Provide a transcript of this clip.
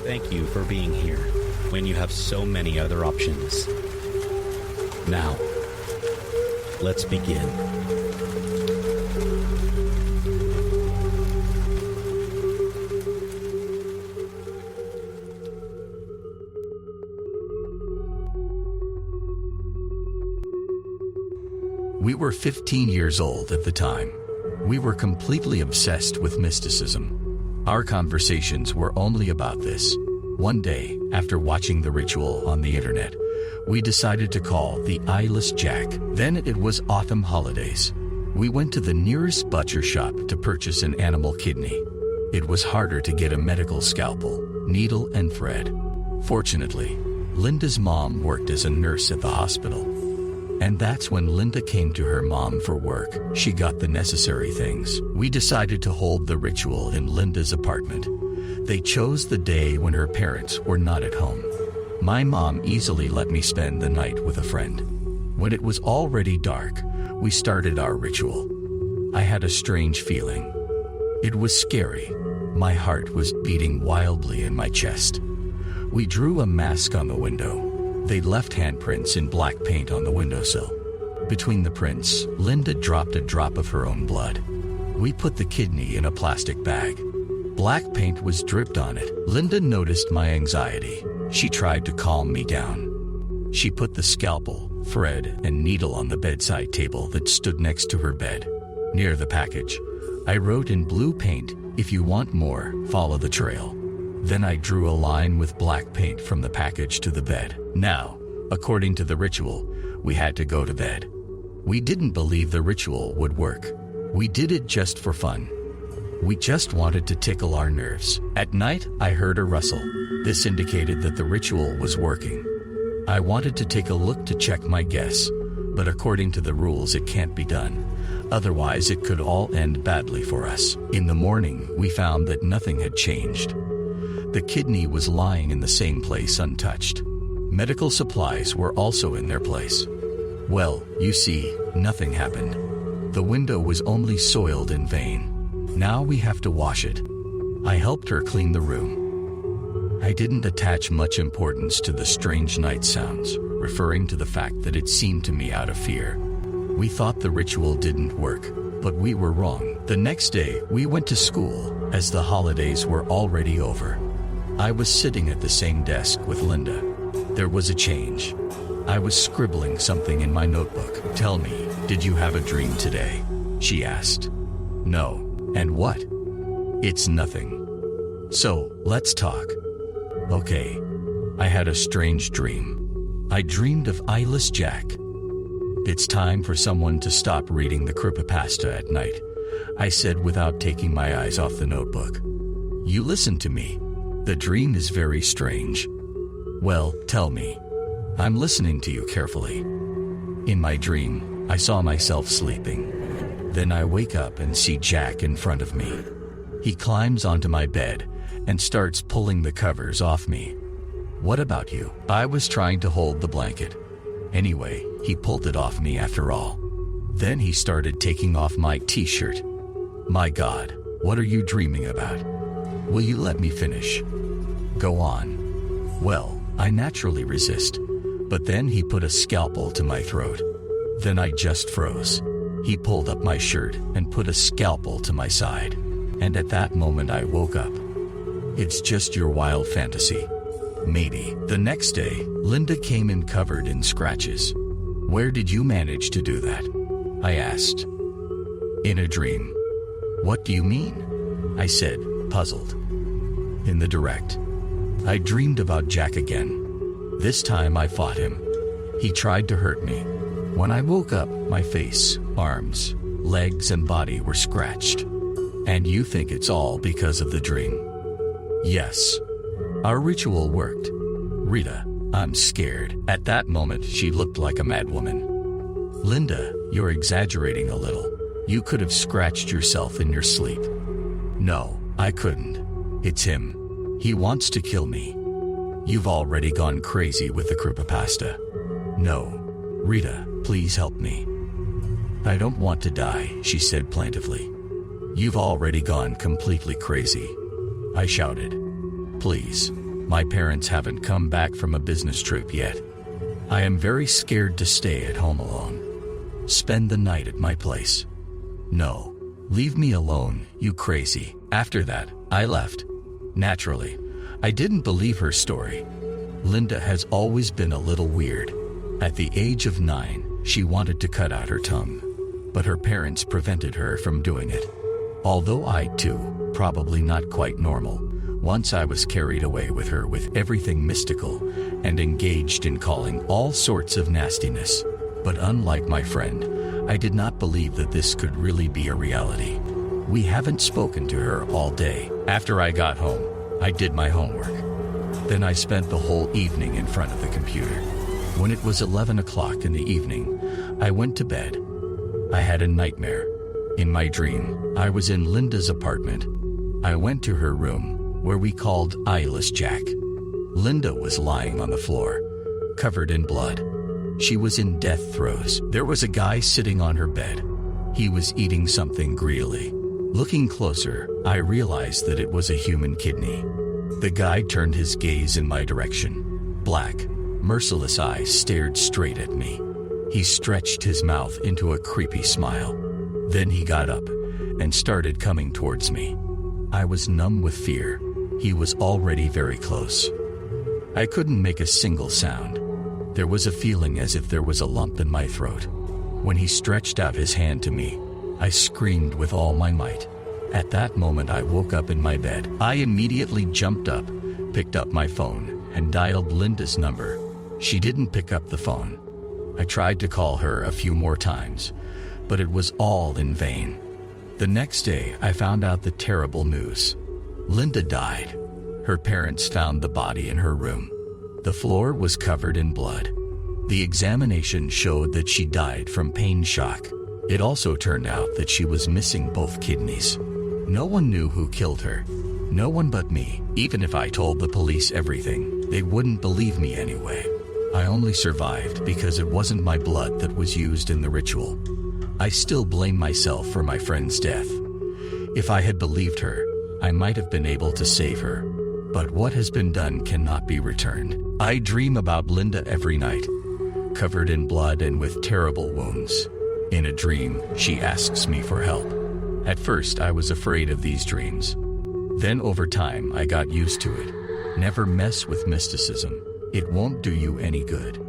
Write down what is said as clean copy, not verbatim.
Thank you for being here when you have so many other options. Now, let's begin. We were 15 years old at the time. We were completely obsessed with mysticism. Our conversations were only about this. One day, after watching The Ritual on the internet, we decided to call the eyeless Jack. Then it was autumn holidays. We went to the nearest butcher shop to purchase an animal kidney. It was harder to get a medical scalpel, needle, and thread. Fortunately, Linda's mom worked as a nurse at the hospital. And that's when Linda came to her mom for work. She got the necessary things. We decided to hold the ritual in Linda's apartment. They chose the day when her parents were not at home. My mom easily let me spend the night with a friend. When it was already dark, we started our ritual. I had a strange feeling. It was scary. My heart was beating wildly in my chest. We drew a mask on the window. They left handprints in black paint on the windowsill. Between the prints, Linda dropped a drop of her own blood. We put the kidney in a plastic bag. Black paint was dripped on it. Linda noticed my anxiety. She tried to calm me down. She put the scalpel, thread, and needle on the bedside table that stood next to her bed. Near the package, I wrote in blue paint, "If you want more, follow the trail." Then I drew a line with black paint from the package to the bed. Now, according to the ritual, we had to go to bed. We didn't believe the ritual would work. We did it just for fun. We just wanted to tickle our nerves. At night, I heard a rustle. This indicated that the ritual was working. I wanted to take a look to check my guess, but according to the rules, it can't be done. Otherwise, it could all end badly for us. In the morning, we found that nothing had changed. The kidney was lying in the same place untouched. Medical supplies were also in their place. Well, you see, nothing happened. The window was only soiled in vain. Now we have to wash it. I helped her clean the room. I didn't attach much importance to the strange night sounds, referring to the fact that it seemed to me out of fear. We thought the ritual didn't work, but we were wrong. The next day, we went to school, as the holidays were already over. I was sitting at the same desk with Linda. There was a change. I was scribbling something in my notebook. "Tell me, did you have a dream today?" she asked. "No." "And what?" "It's nothing." "So, let's talk." "Okay." I had a strange dream. I dreamed of eyeless Jack. "It's time for someone to stop reading the creepypasta at night," I said without taking my eyes off the notebook. "You listen to me. The dream is very strange." "Well, tell me." "I'm listening to you carefully." In my dream, I saw myself sleeping. Then I wake up and see Jack in front of me. He climbs onto my bed and starts pulling the covers off me. "What about you?" I was trying to hold the blanket. Anyway, he pulled it off me after all. Then he started taking off my t-shirt. "My God, what are you dreaming about? Will you let me finish?" "Go on." Well, I naturally resist, but then he put a scalpel to my throat. Then I just froze. He pulled up my shirt and put a scalpel to my side. And at that moment I woke up. "It's just your wild fantasy." Maybe. The next day, Linda came in covered in scratches. "Where did you manage to do that?" I asked. "In a dream." "What do you mean?" I said, puzzled. "In the direct. I dreamed about Jack again. This time I fought him. He tried to hurt me. When I woke up, my face, arms, legs, and body were scratched." "And you think it's all because of the dream?" "Yes. Our ritual worked." "Rita, I'm scared." At that moment, she looked like a madwoman. "Linda, you're exaggerating a little. You could have scratched yourself in your sleep." "No, I couldn't. It's him. He wants to kill me." "You've already gone crazy with the creepypasta." "No. Rita, please help me." "I don't want to die," she said plaintively. "You've already gone completely crazy." I shouted. "Please, My parents haven't come back from a business trip yet. I am very scared to stay at home alone. Spend the night at my place. No. Leave me alone, you crazy. After that, I left. Naturally, I didn't believe her story. Linda has always been a little weird. At the age of 9, she wanted to cut out her tongue, but her parents prevented her from doing it. Although I, too, probably not quite normal, once I was carried away with her with everything mystical and engaged in calling all sorts of nastiness. But unlike my friend, I did not believe that this could really be a reality. We haven't spoken to her all day. After I got home, I did my homework. Then I spent the whole evening in front of the computer. When it was 11 o'clock in the evening, I went to bed. I had a nightmare. In my dream, I was in Linda's apartment. I went to her room, where we called Eyeless Jack. Linda was lying on the floor, covered in blood. She was in death throes. There was a guy sitting on her bed. He was eating something greedily. Looking closer, I realized that it was a human kidney. The guy turned his gaze in my direction. Black, merciless eyes stared straight at me. He stretched his mouth into a creepy smile. Then he got up and started coming towards me. I was numb with fear. He was already very close. I couldn't make a single sound. There was a feeling as if there was a lump in my throat. When he stretched out his hand to me, I screamed with all my might. At that moment, I woke up in my bed. I immediately jumped up, picked up my phone, and dialed Linda's number. She didn't pick up the phone. I tried to call her a few more times, but it was all in vain. The next day, I found out the terrible news. Linda died. Her parents found the body in her room. The floor was covered in blood. The examination showed that she died from pain shock. It also turned out that she was missing both kidneys. No one knew who killed her. No one but me. Even if I told the police everything, they wouldn't believe me anyway. I only survived because it wasn't my blood that was used in the ritual. I still blame myself for my friend's death. If I had believed her, I might have been able to save her. But what has been done cannot be returned. I dream about Linda every night, covered in blood and with terrible wounds. In a dream, she asks me for help. At first, I was afraid of these dreams. Then over time, I got used to it. Never mess with mysticism. It won't do you any good.